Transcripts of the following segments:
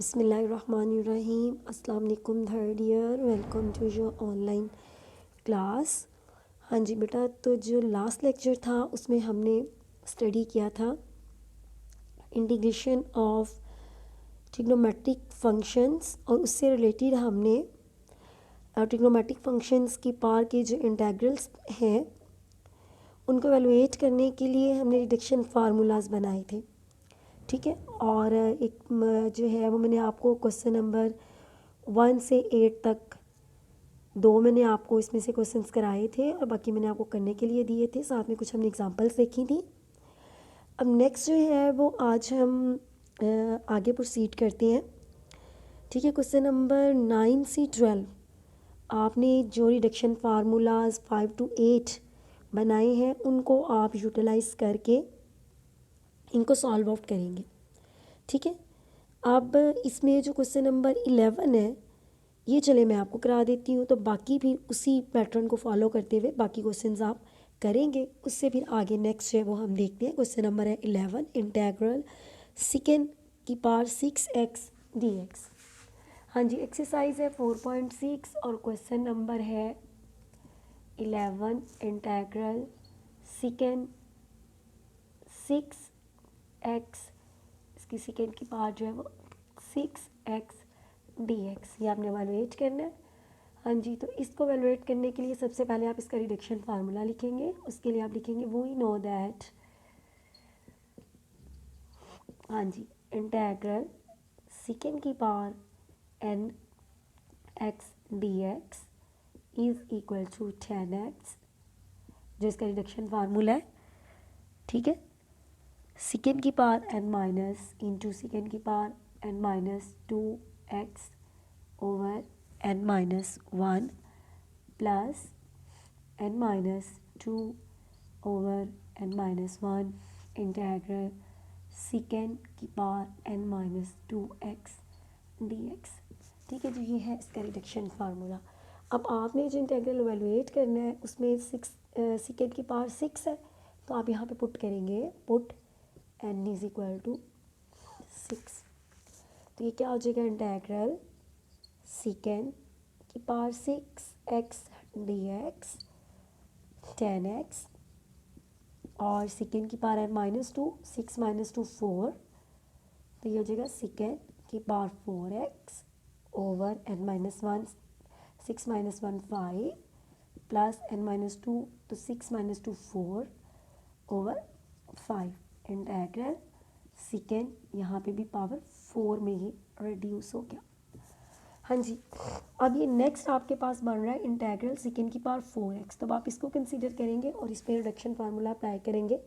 बिस्मिल्लाहिर्रहमानिर्रहीम। अस्सलाम वालेकुम third year, welcome to your online class. हाँ जी बेटा, तो जो लास्ट लेक्चर था उसमें हमने स्टडी किया था इंटीग्रेशन ऑफ ट्रिग्नोमेट्रिक फंक्शंस, और उससे रिलेटेड हमने ट्रिग्नोमेट्रिक फंक्शंस की पार के जो इंटेग्रल्स हैं उनको एवेलुएट करने के लिए हमने रिडक्शन फार्मूलाज बनाए थे। ठीक है, और एक जो है वो मैंने आपको क्वेश्चन नंबर 1 से 8 तक दो मैंने आपको इसमें से क्वेश्चंस कराए थे और बाकी मैंने आपको करने के लिए दिए थे, साथ में कुछ हमने एग्जांपल्स देखी थी। अब नेक्स्ट जो है वो आज हम आगे प्रोसीड करते हैं। ठीक है, क्वेश्चन नंबर 9 से 12 आपने जो रिडक्शन फार्मूलाज 5 to 8 बनाए हैं उनको आप यूटिलाइज करके इनको सॉल्व आउट करेंगे। ठीक है, अब इसमें जो क्वेश्चन नंबर 11 है ये चले मैं आपको करा देती हूँ, तो बाकी भी उसी पैटर्न को फॉलो करते हुए बाकी क्वेश्चंस आप करेंगे। उससे फिर आगे नेक्स्ट है वो हम देखते हैं। क्वेश्चन नंबर है 11, इंटेग्रल सेकेंड की पावर 6x dx। हाँ जी, एक्सरसाइज है 4.6 और क्वेश्चन नंबर है 11, इंटेग्रल सेकेंड 6x, इसकी सेकेंड की पावर जो है वो 6x dx, ये आपने एवेलुएट करना है। हाँ जी, तो इसको एवेलुएट करने के लिए सबसे पहले आप इसका रिडक्शन फार्मूला लिखेंगे। उसके लिए आप लिखेंगे वी नो दैट, हाँ जी, इंटेग्रल सेकेंड की power n x dx is equal to 10x, जो इसका रिडक्शन फार्मूला है। ठीक है, सेकेंड की power n minus into second की power n minus 2x over n minus 1 plus n minus 2 over n minus 1 integral second की power n minus 2x dx। ठीक है जी, ये है इसका रिडक्शन फार्मूला। अब आपने जो इंटेग्रल एवेलुएट करना है उसमें सेकेंड की पावर 6 है, तो आप यहाँ पे पुट करेंगे, put n is equal to 6। तो ये क्या हो जाएगा, इंटेग्रल सेकेंड की पावर 6x dx 10x, और सेकेंड की पावर n माइनस 2, 6 माइनस 2 4, तो ये हो जाएगा सेकेंड की power 4x over n minus 1, 6 minus 1 5 plus n minus 2, तो 6 माइनस 2 4 ओवर 5 इंटेग्रल सेकेंड, यहाँ पे भी पावर 4 में ही रिड्यूस हो गया। हाँ जी, अब ये नेक्स्ट आपके पास बन रहा है इंटेग्रल सेकेंड की पावर 4x, तो आप इसको कंसीडर करेंगे और इस पर रिडक्शन फार्मूला अप्लाई करेंगे।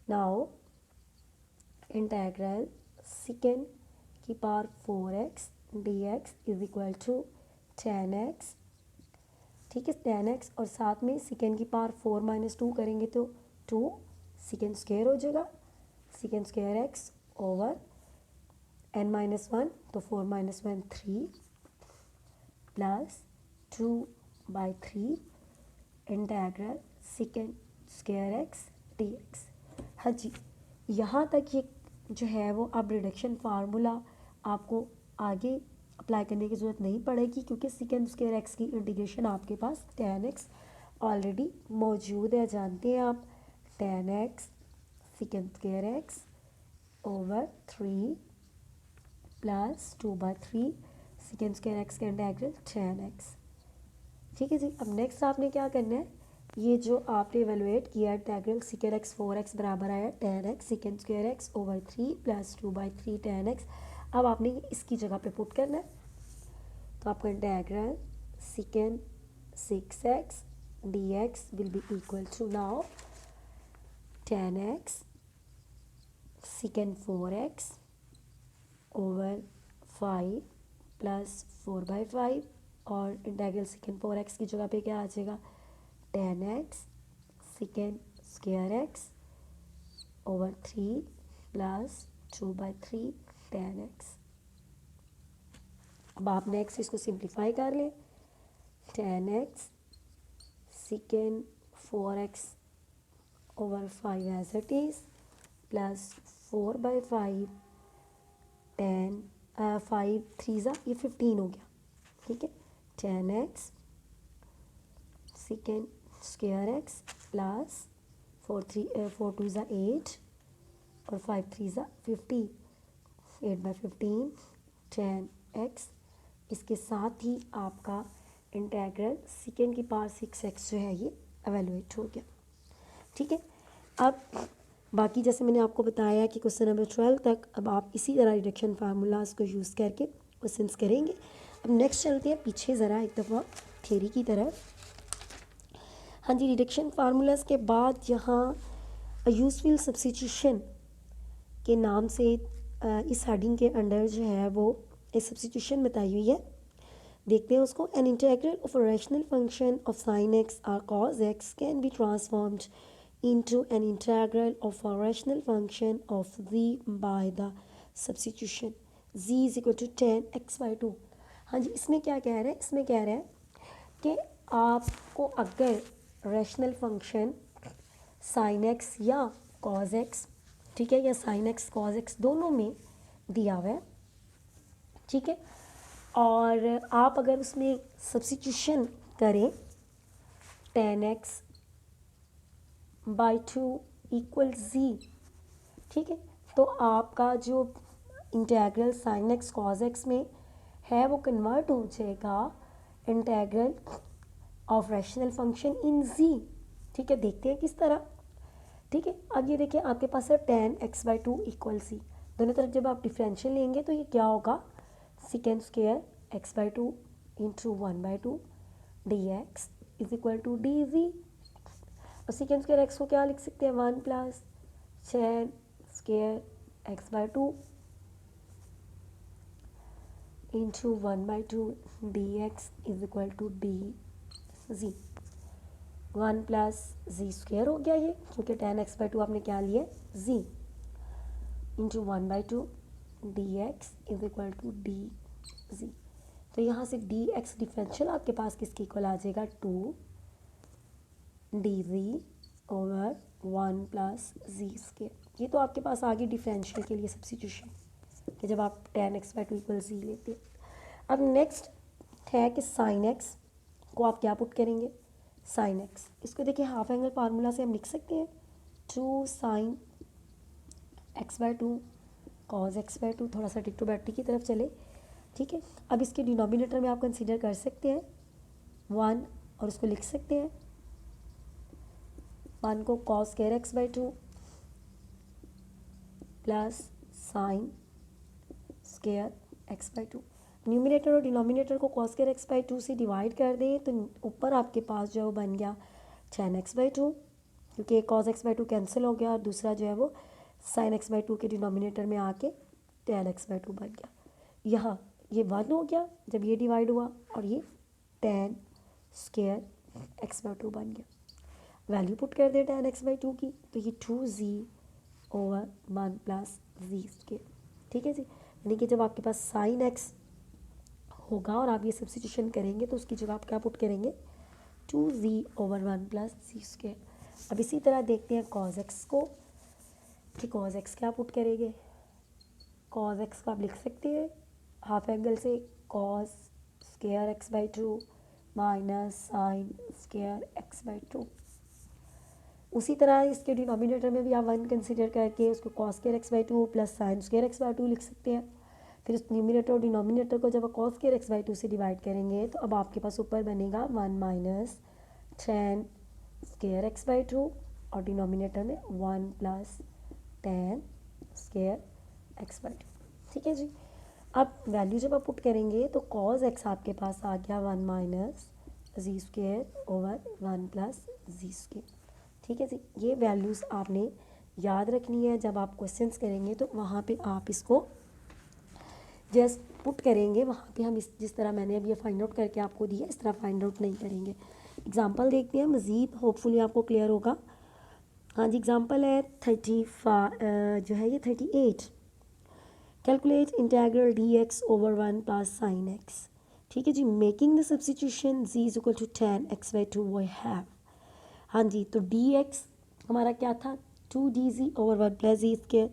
नाउ इंटेग्रल सेकेंड की power 4x dx is equal to 10x। ठीक है, 10x और साथ में सेकेंड की पावर 4 माइनस 2 करेंगे तो 2, सेकेंड स्क्वायर हो जाएगा, second square x over n minus 1, तो 4 minus 1 3 plus 2 by 3 integral second square x dx। हाँ जी, यहाँ तक ये जो है वो अब रिडक्शन फार्मूला आपको आगे अप्लाई करने की ज़रूरत नहीं पड़ेगी, क्योंकि सेकेंड स्क्वायर एक्स की इंटीग्रेशन आपके पास 10x ऑलरेडी मौजूद है। जानते हैं आप, 10x second square x over 3 plus 2/3 second square x का इंटीग्रल 10x। ठीक है जी, अब नेक्स्ट आपने क्या करना है, ये जो आपने एवेलुएट किया इंटीग्रल सेकेंड एक्स 4x बराबर आया 10x second square x over 3 plus 2/3 10x, अब आपने इसकी जगह पे पुट करना है। तो आपका integral second 6x dx will be equal to now 10x second 4x over 5 plus 4/5, और इंटीग्रल सेकेंड 4x की जगह पे क्या आ जाएगा, 10x second square x over 3 plus 2/3 10x। अब आप नेक्स्ट इसको सिंप्लीफाई कर लें, 10x second 4x over 5 as it is plus 4/5 10 5 3 ये 15 हो गया, ठीक है। 10x second square x plus 4 2 8 और 5 3 50, 8/15 10x। इसके साथ ही आपका इंटेग्रल सेकेंड की पावर 6x जो है ये एवेलुएट हो गया, ठीक है। अब बाकी जैसे मैंने आपको बताया कि क्वेश्चन नंबर 12 तक अब आप इसी तरह रिडक्शन फार्मूलाज को यूज़ करके क्वेश्चंस करेंगे। अब नेक्स्ट चलते हैं पीछे ज़रा एक दफ़ा थ्योरी की तरफ। हाँ जी, रिडक्शन फार्मूलाज के बाद यहाँ यूजफुल सब्स्टिट्यूशन के नाम से इस हेडिंग के अंडर जो है वो एक सब्स्टिट्यूशन बताई हुई है, देखते हैं उसको। An integral of a rational function of sine x और cos x can be transformed into an integral of a rational function of z by the substitution z is equal to 10x/2। हाँ जी, इसमें क्या कह रहे हैं, इसमें कह रहे हैं कि आपको अगर रैशनल फंक्शन साइन एक्स या कॉस एक्स, ठीक है, या साइन एक्स कॉस एक्स दोनों में दिया हुआ है, ठीक है, और आप अगर उसमें सब्स्टिट्यूशन करें 10x/2 इक्वल z, ठीक है, तो आपका जो integral sine x cos x में है वो कन्वर्ट हो जाएगा integral of rational function in z, ठीक है। देखते हैं किस तरह, ठीक है। अब ये देखिए आपके पास है 10x/2 इक्वल c, दोनों तरफ जब आप डिफरेंशियल लेंगे तो ये क्या होगा, second square x/2 into 1/2 dx is equal to dz। और सेकेंड स्क्वायर x को क्या लिख सकते हैं, 1 plus 10 square x/2 into 1/2 dx is equal to dz। 1 plus z square हो गया ये, क्योंकि 10x/2 आपने क्या लिया z, into 1/2 dx is equal to dz। तो यहाँ से dx डिफरेंशियल आपके पास किसके इक्वल आ जाएगा, 2 dz over 1 plus z square. ये तो आपके पास आ गई डिफरेंशियल के लिए सब्स्टिट्यूशन, कि जब आप 10x/2 इक्वल z लेते हैं। अब नेक्स्ट है कि साइन एक्स को आप क्या पुट करेंगे, साइन एक्स, इसको देखिए हाफ एंगल फार्मूला से हम लिख सकते हैं 2 साइन x/2 कॉस x/2, थोड़ा सा ट्रिग्नोमेट्री की तरफ चले, ठीक है। अब इसके डिनोमिनेटर में आप कंसीडर कर सकते हैं 1 और उसको लिख सकते हैं 1 को cos square x/2 plus sine square x/2। Numerator और डिनोमिनेटर को कॉस स्क्वायर x/2 से डिवाइड कर दें तो ऊपर आपके पास जो है वो बन गया 10x/2, क्योंकि कॉस x/2 कैंसिल हो गया, और दूसरा जो है वो साइन x/2 के डिनोमिनेटर में आके 10x/2 बन गया। यहाँ ये 1 हो गया जब ये डिवाइड हुआ, और ये 10 स्क्वायर x/2 बन गया। वैल्यू पुट कर दे 10x/2 की, तो ये 2z over 1 plus z square, ठीक है जी। यानी कि जब आपके पास साइन एक्स होगा और आप ये सब्स्टिट्यूशन करेंगे तो उसकी जगह आप क्या पुट करेंगे, 2z over 1 plus z square. अब इसी तरह देखते हैं कॉस एक्स को, कि कॉस एक्स क्या पुट करेंगे, कॉस एक्स को आप लिख सकते हैं हाफ एंगल से cos square x/2 minus sine square x/2। उसी तरह इसके डिनोमिनेटर में भी आप 1 कंसिडर करके उसको cos square x/2 plus sine square x/2 लिख सकते हैं। फिर उस न्यूमिनेटर और डिनोमिनेटर को जब कॉस स्क्वायर x/2 से डिवाइड करेंगे तो अब आपके पास ऊपर बनेगा 1 माइनस 10 स्क्वायर x/2 और डिनोमिनेटर में 1 प्लस 10 स्क्वायर x/2, ठीक है जी। अब वैल्यू जब आप पुट करेंगे तो कॉस एक्स आपके पास आ गया 1 माइनस जी square over 1 plus z square, ठीक है जी। ये वैल्यूज़ आपने याद रखनी है, जब आप क्वेश्चंस करेंगे तो वहाँ पे आप इसको जस्ट पुट करेंगे, वहाँ पे हम इस जिस तरह मैंने अब ये फाइंड आउट करके आपको दिया इस तरह फाइंड आउट नहीं करेंगे। एग्जांपल देखते हैं, मज़ीद होपफुली आपको क्लियर होगा। हाँ जी, एग्जांपल है 35 जो है ये 38, calculate integral dx over 1 plus sine x, ठीक है जी। Making the substitution z is equal to 10x/2 वो है। हाँ जी, तो dx हमारा क्या था, 2dz over 1 plus z square,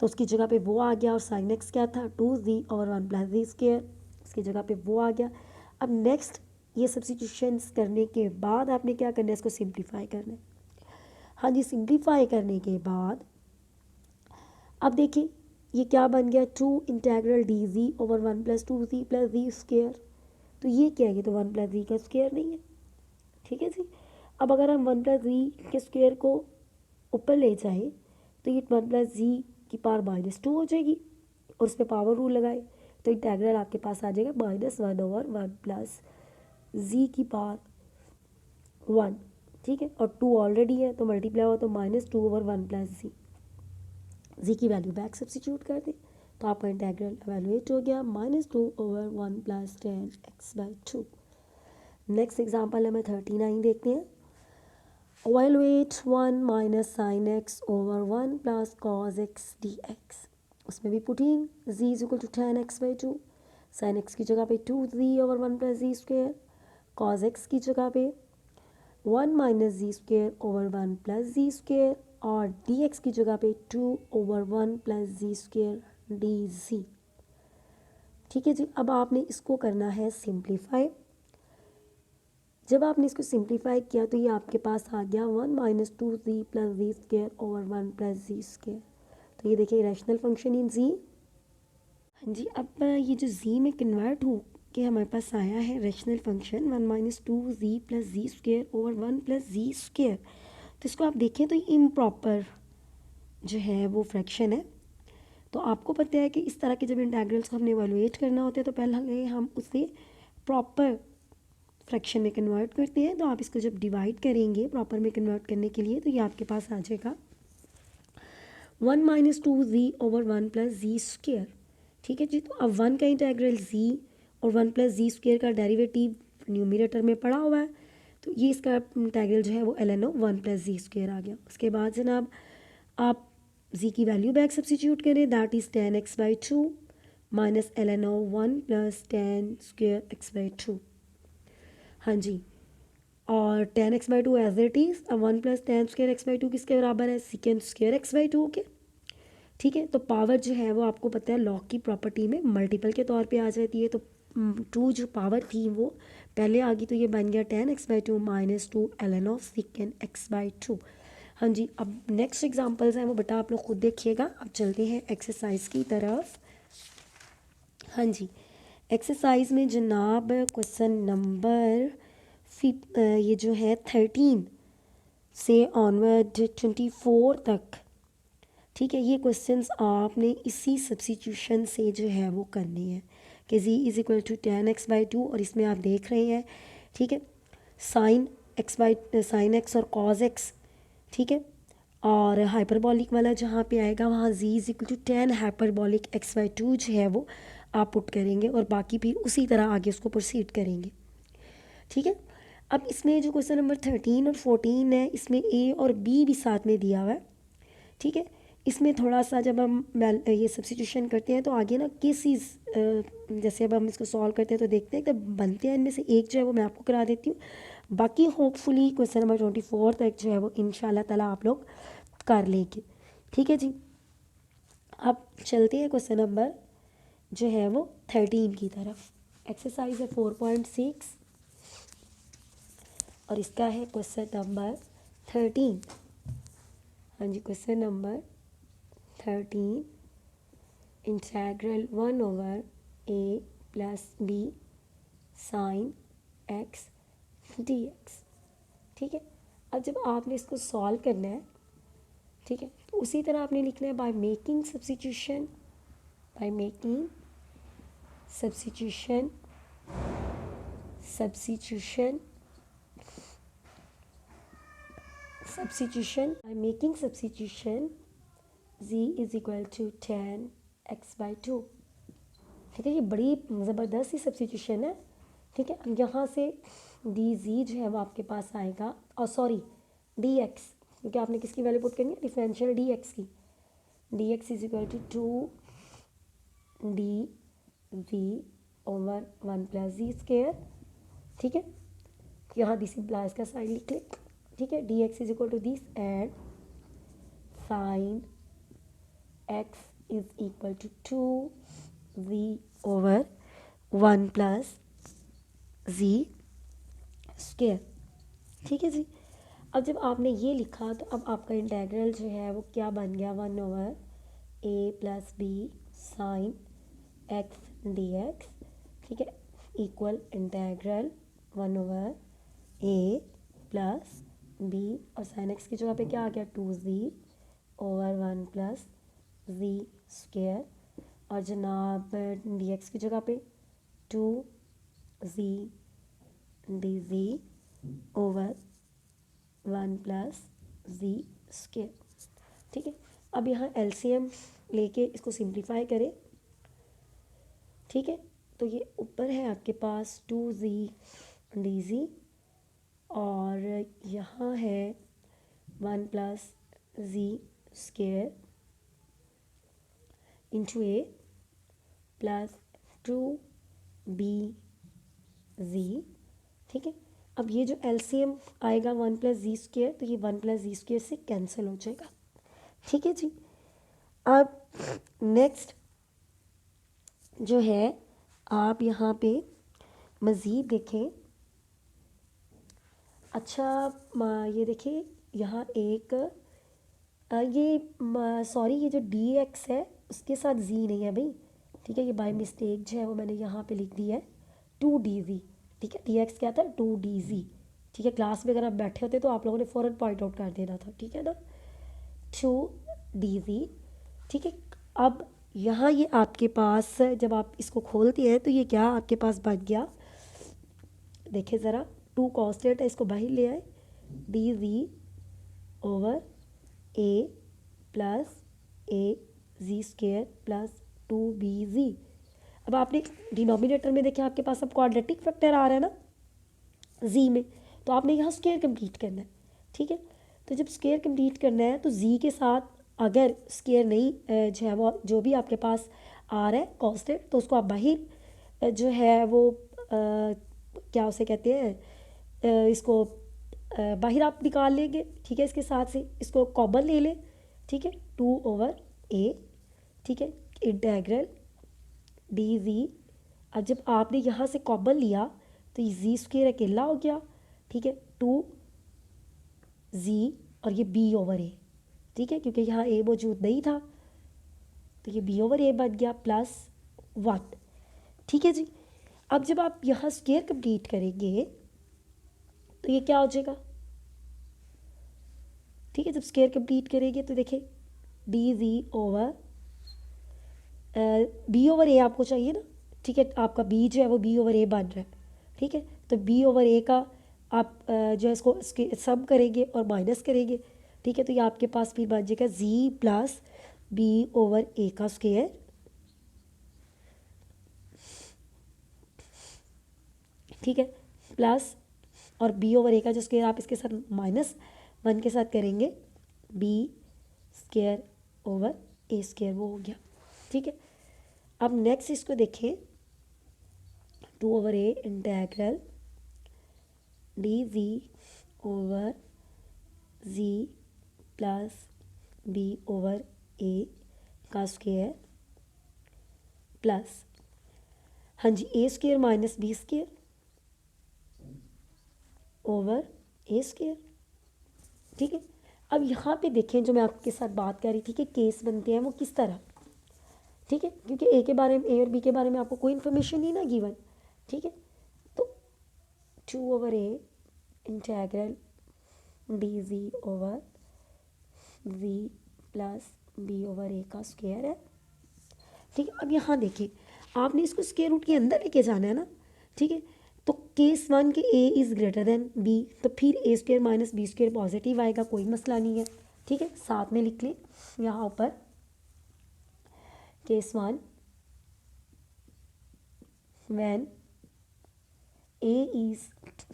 तो उसकी जगह पे वो आ गया, और साइन एक्स क्या था 2z और 1 प्लस जी स्क्वायर, उसकी जगह पे वो आ गया। अब नेक्स्ट ये सब्स्टिट्यूशंस करने के बाद आपने क्या करना है, इसको सिंप्लीफाई करना है। हाँ जी, सिंप्लीफाई करने के बाद अब देखिए ये क्या बन गया, 2 integral d z over 1 plus 2z plus z square. तो ये क्या है, ये तो 1 प्लस जी का स्क्वायर नहीं है, ठीक है जी। अब अगर हम 1 प्लस जी के स्क्वायर को ऊपर ले जाएं तो ये 1 प्लस जी की पावर -2 हो जाएगी, और उस पर पावर रूल लगाए तो इंटेग्रल आपके पास आ जाएगा -1 ओवर 1 प्लस जी की पावर 1, ठीक है। और 2 ऑलरेडी है तो मल्टीप्लाई हुआ तो -2 ओवर 1 प्लस जी की वैल्यू बैक सब्स्टिट्यूट कर दें तो आपका इंटेग्रल एवेलुएट हो गया -2 over 1 plus 10x/2। Next example हमें 39 देखते हैं। evaluate 1 minus sin x over 1 plus cos x dx। उसमें भी putting z is equal to 10x/2, sin x की जगह पे 2z over 1 plus z square, cos x की जगह पे 1 minus z square over 1 plus z square, और dx की जगह पे 2 over 1 plus z square dz। ठीक है जी। अब आपने इसको करना है सिंप्लीफाई। जब आपने इसको सिंप्लीफाई किया तो ये आपके पास आ गया 1 minus 2z plus z square over 1 plus z square. तो ये देखिए रैशनल फंक्शन इन जी। हाँ जी, अब ये जो जी में कन्वर्ट हो के हमारे पास आया है rational function 1 minus 2z plus z square over 1 plus z square. तो इसको आप देखें तो इम्प्रॉपर जो है वो फ्रैक्शन है। तो आपको पता है कि इस तरह के जब इंटेग्रल्स को हमने इवैल्यूएट करना होता है तो पहले हम उसे प्रॉपर फ्रैक्शन में कन्वर्ट करते हैं। तो आप इसको जब डिवाइड करेंगे प्रॉपर में कन्वर्ट करने के लिए तो ये आपके पास आ जाएगा 1 minus 2z over 1 plus z square. ठीक है जी। तो अब 1 का इंटेग्रल z और 1 प्लस जी स्क्वेयर का डेरिवेटिव न्यूमरेटर में पड़ा हुआ है, तो ये इसका इंटेग्रल जो है वो ln of 1 plus z square आ गया। उसके बाद जनाब आप z की वैल्यू बैक सब्स्टिट्यूट करें, that is 10x/2 minus ln of 1 plus 10 square x/2। हाँ जी, और 10x/2 एज इट इज़। अब 1 प्लस 10 स्क्वेयर x/2 किसके बराबर है, सेकेंड स्क्वेयर x/2 के। ठीक है। तो पावर जो है वो आपको पता है लॉग की प्रॉपर्टी में मल्टीपल के तौर पे आ जाती है। तो 2 जो पावर थी वो पहले आ गई, तो ये बन गया 10x/2 minus 2 ln of second x/2। हाँ जी, अब नेक्स्ट एग्जांपल्स हैं वो बेटा आप लोग खुद देखिएगा। अब चलते हैं एक्सरसाइज की तरफ। हाँ जी, एक्सरसाइज में जनाब क्वेश्चन नंबर ये जो है 13 से ऑनवर्ड 24 तक, ठीक है, ये क्वेश्चंस आपने इसी सब्स्टिट्यूशन से जो है वो करने हैं कि z is equal to 10x/2, और इसमें आप देख रहे हैं, ठीक है, साइन एक्स और कॉज एक्स, ठीक है, और हाइपरबॉलिक वाला जहाँ पे आएगा वहाँ z is equal to 10 hyperbolic x/2 जो है वो आप पुट करेंगे, और बाकी भी उसी तरह आगे उसको प्रोसीड करेंगे। ठीक है। अब इसमें जो क्वेश्चन नंबर 13 और 14 है इसमें a और b भी साथ में दिया हुआ है। ठीक है। इसमें थोड़ा सा जब हम ये सब्स्टिट्यूशन करते हैं तो आगे ना केसेस, जैसे अब हम इसको सॉल्व करते हैं तो देखते हैं कि बनते हैं, इनमें से एक जो है वो मैं आपको करा देती हूँ, बाकी होपफुली क्वेश्चन नंबर 24 तक जो है वो इंशाल्लाह ताला आप लोग कर लेंगे। ठीक है जी। अब चलते हैं क्वेश्चन नंबर जो है वो 13 की तरफ। एक्सरसाइज है 4.6 और इसका है क्वेश्चन नंबर 13। हाँ जी, question number 13 integral 1 over a plus b sine x dx। ठीक है। अब जब आपने इसको सॉल्व करना है, ठीक है, तो उसी तरह आपने लिखना है by making substitution, by making substitution substitution substitution by making substitution z is equal to 10x/2। ठीक है, ये बड़ी ज़बरदस्त सी सब्स्टिट्यूशन है। ठीक है। अब यहाँ से dz जो है वो आपके पास आएगा, और सॉरी dx, क्योंकि आपने किसकी वैल्यू पुट करनी है, डिफरेंशियल dx की। dx is equal to 2dv over 1 plus z square. ठीक है, यहाँ दिस इम्प्लाइज का साइन लिख ले। ठीक है, dx is equal to this and sine x is equal to 2z over 1 plus z square. ठीक है जी। अब जब आपने ये लिखा तो अब आपका इंटेग्रल जो है वो क्या बन गया, 1 over a plus b sine x d x. ठीक है, equal integral 1 over a plus b और साइन एक्स की जगह पे क्या आ गया, 2z over 1 plus z square और जनाब डी एक्स की जगह पे 2z d z over 1 plus z square. ठीक है, अब यहाँ एलसीएम लेके इसको सिंप्लीफाई करें। ठीक है, तो ये ऊपर है आपके पास 2z डी जी और यहाँ है 1 प्लस जी स्क्वायर इंटू ए प्लस 2b जी। ठीक है, अब ये जो एलसीएम आएगा 1 प्लस जी स्क्वायर, तो ये 1 प्लस जी स्क्वायर से कैंसिल हो जाएगा। ठीक है जी। अब नेक्स्ट जो है आप यहाँ पे मज़ीद देखें। अच्छा ये देखिए यहाँ एक ये सॉरी ये जो डी एक्स है उसके साथ जी नहीं है भाई। ठीक है, ये बाय मिस्टेक जो है वो मैंने यहाँ पे लिख दिया है 2dz। ठीक है, डी एक्स क्या था, 2dz। ठीक है, क्लास में अगर आप बैठे होते तो आप लोगों ने फ़ौरन पॉइंट आउट कर देना था। ठीक है ना, 2dz। ठीक है, अब यहाँ ये आपके पास जब आप इसको खोलते हैं तो ये क्या आपके पास बन गया, देखिए ज़रा, 2 कांस्टेंट है, इसको बाहर ले आए, dz over a plus A ji square plus 2bz। अब आपने डिनोमिनेटर में देखें आपके पास अब क्वाड्रेटिक फैक्टर आ रहा है ना जी में, तो आपने यहाँ स्क्वायर कंप्लीट करना है। ठीक है, तो जब स्क्वायर कंप्लीट करना है तो जी के साथ अगर स्क्वायर नहीं जो है वो जो भी आपके पास आ रहा है कांस्टेंट, तो उसको आप बाहर जो है वो क्या उसे कहते हैं, इसको बाहर आप निकाल लेंगे। ठीक है, इसके साथ से इसको कॉमन ले लें। ठीक है, 2 ओवर ए। ठीक है, इंटेग्रल डी जी। अब जब आपने यहाँ से कॉमन लिया तो ये जी स्क्वायर अकेला हो गया। ठीक है, 2z और ये b ओवर ए। ठीक है, क्योंकि यहाँ a मौजूद नहीं था तो ये b ओवर ए बन गया प्लस 1। ठीक है जी। अब जब आप यहाँ स्क्वायर कंप्लीट करेंगे तो ये क्या हो जाएगा। ठीक है, जब स्क्वायर कंप्लीट करेंगे तो देखिए dz ओवर b ओवर ए आपको चाहिए ना। ठीक है, आपका b जो है वो b ओवर ए बन रहा है। ठीक है, तो b ओवर ए का आप जो है इसको सम करेंगे और माइनस करेंगे। ठीक है, तो ये आपके पास फिर बन जाएगा z plus b over a का स्क्वायर। ठीक है, प्लस और b ओवर ए का जो स्क्वायर आप इसके साथ -1 के साथ करेंगे, b square over a square वो हो गया। ठीक है, अब नेक्स्ट इसको देखें, 2 over a integral d z over z plus b over a का स्क्वायर प्लस, हाँ जी, a square minus b square over a square. ठीक है, अब यहाँ पे देखें जो मैं आपके साथ बात कर रही थी कि केस बनते हैं वो किस तरह। ठीक है, क्योंकि ए के बारे में, ए और बी के बारे में आपको कोई इन्फॉर्मेशन नहीं ना गिवन। ठीक है, तो 2 over a integral d z over z plus b over a का स्क्वायर है। ठीक है, अब यहाँ देखिए आपने इसको स्क्वायर रूट के अंदर लेके जाना है ना। ठीक है, तो केस 1 के a is greater than b, तो फिर a square minus b square positive आएगा, कोई मसला नहीं है। ठीक है, साथ में लिख लें यहाँ ऊपर case 1 when a is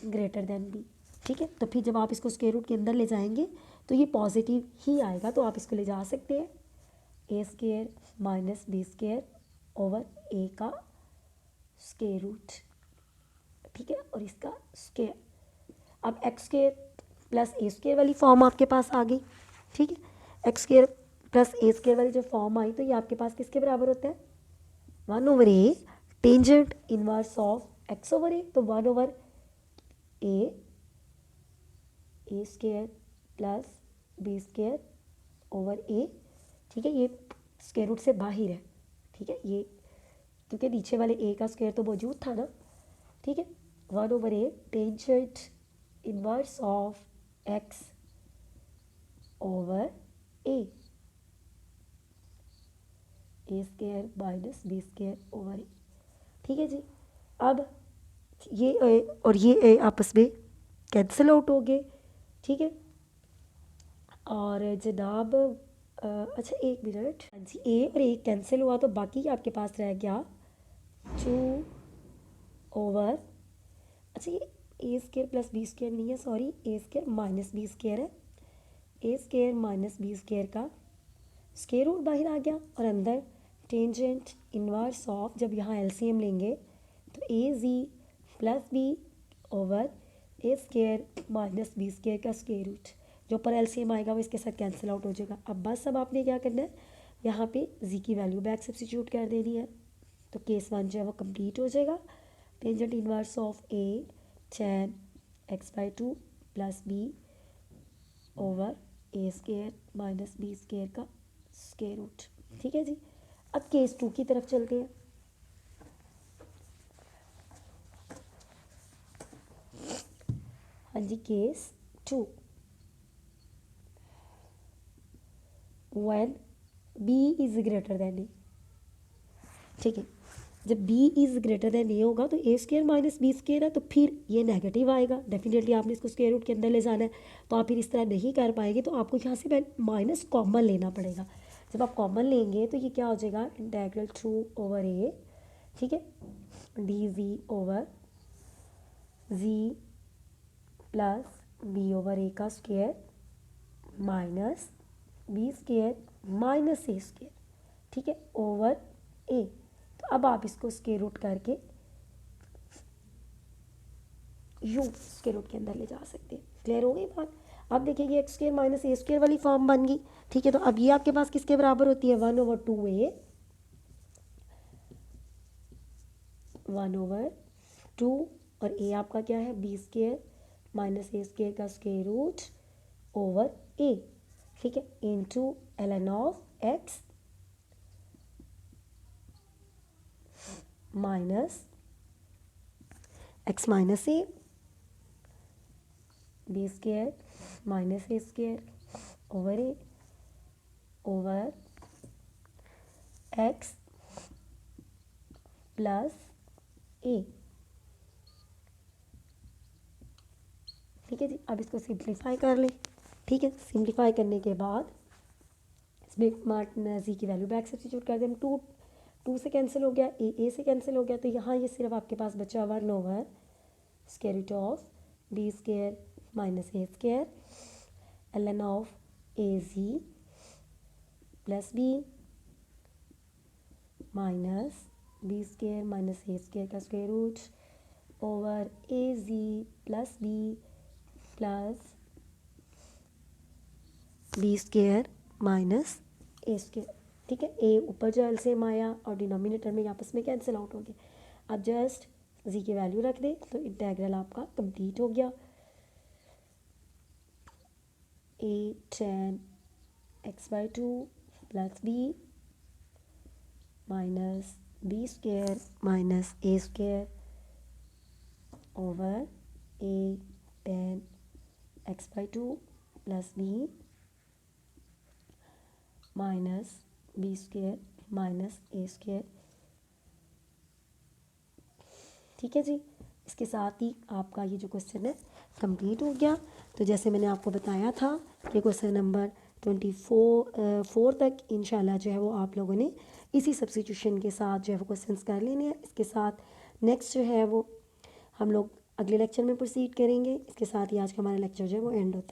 greater than b. ठीक है, तो फिर जब आप इसको स्क्वायर रूट के अंदर ले जाएंगे तो ये पॉजिटिव ही आएगा, तो आप इसको ले जा सकते हैं a square minus b square over a का स्क्वायर रूट। ठीक है, और इसका स्क्वायर, अब x square plus a square वाली फॉर्म आपके पास आ गई। ठीक है, x square plus a square वाली जो फॉर्म आई तो ये आपके पास किसके बराबर होता है, 1/a tangent inverse of x over a, तो 1/a square plus b square over a. ठीक है, ये स्क्वायर रूट से बाहर है। ठीक है, ये क्योंकि नीचे वाले ए का स्क्वायर तो मौजूद था ना। ठीक है, 1/a tangent inverse of x over a square minus b square over a. ठीक है जी, अब ये ए और ये ए आपस में कैंसिल आउट हो गए। ठीक है, और जनाब अच्छा एक मिनट, हाँ जी, ए और ए कैंसिल हुआ तो बाकी आपके पास रह गया 2/, अच्छा ये ए स्क्वायर प्लस बी स्क्वायर नहीं है, सॉरी, ए स्क्वायर माइनस बी स्क्वायर है। ए स्क्वायर माइनस बी स्क्वायर का स्क्वायर रूट बाहर आ गया और अंदर टेंजेंट इनवर्स ऑफ, जब यहाँ एलसीएम लेंगे तो ए z plus b over a square minus b square का स्क्वायर रूट, जो ऊपर एलसीएम आएगा वो इसके साथ कैंसिल आउट हो जाएगा। अब बस अब आपने क्या करना है, यहाँ पे जी की वैल्यू बैक सब्स्टिट्यूट कर देनी है, तो केस 1 जो है वो कंप्लीट हो जाएगा। Tangent inverse of a tan x/2 plus b over a square minus b square का स्क्वायर रूट। ठीक है जी, अब केस 2 की तरफ चलते हैं। हाँ जी, case 2, when b is greater than a. ठीक है, जब b is greater than a होगा तो a square minus b square है, तो फिर ये नेगेटिव आएगा, डेफिनेटली आपने इसको स्क्वायर रूट के अंदर ले जाना है, तो आप फिर इस तरह नहीं कर पाएंगे, तो आपको यहाँ से माइनस कॉमन लेना पड़ेगा। जब आप कॉमन लेंगे तो ये क्या हो जाएगा, इंटेग्रल 2/a, ठीक है, d z over z plus b over a का square minus b square minus a square, ठीक है, ओवर ए। तो अब आप इसको स्क्वायर रूट करके यू स्क्वायर रूट के अंदर ले जा सकते हैं। क्लियर हो गई बात। अब देखिए ये x square minus a square वाली फॉर्म बन गई। ठीक है, तो अब ये आपके पास किसके बराबर होती है, 1/2a, 1/2, और ए आपका क्या है, b square minus a square का स्क्वायर रूट ओवर ए। ठीक है, into ln of x minus x minus a, b square minus a square over a over x plus a. ठीक है जी, अब इसको सिंप्लीफाई कर लें। ठीक है, सिंप्लीफाई करने के बाद इसमें जी की वैल्यू बैक सब्स्टिट्यूट कर दें। हम 2 से कैंसिल हो गया, ए से कैंसिल हो गया, तो यहाँ ये सिर्फ आपके पास बचा 1/, square root of b square minus a square ln of a z plus b minus b square minus a square का square root over a z plus b plus b square minus a square. ठीक है, ए ऊपर जो LCM आया और denominator में आपस में कैंसिल आउट हो गए। अब जस्ट जी की वैल्यू रख दें तो इंटेग्रल आपका कंप्लीट हो गया। A tan x/2 plus b minus b square minus a square over a tan x/2 plus b minus b square minus a square. ठीक है जी, इसके साथ ही आपका ये जो क्वेश्चन है कंप्लीट हो गया। तो जैसे मैंने आपको बताया था कि क्वेश्चन नंबर 24 तक इंशाल्लाह जो है वो आप लोगों ने इसी सब्स्टिट्यूशन के साथ जो है वो क्वेश्चंस कर लेने हैं। इसके साथ नेक्स्ट जो है वो हम लोग अगले लेक्चर में प्रोसीड करेंगे। इसके साथ ही आज का हमारा लेक्चर जो है वो एंड होता है।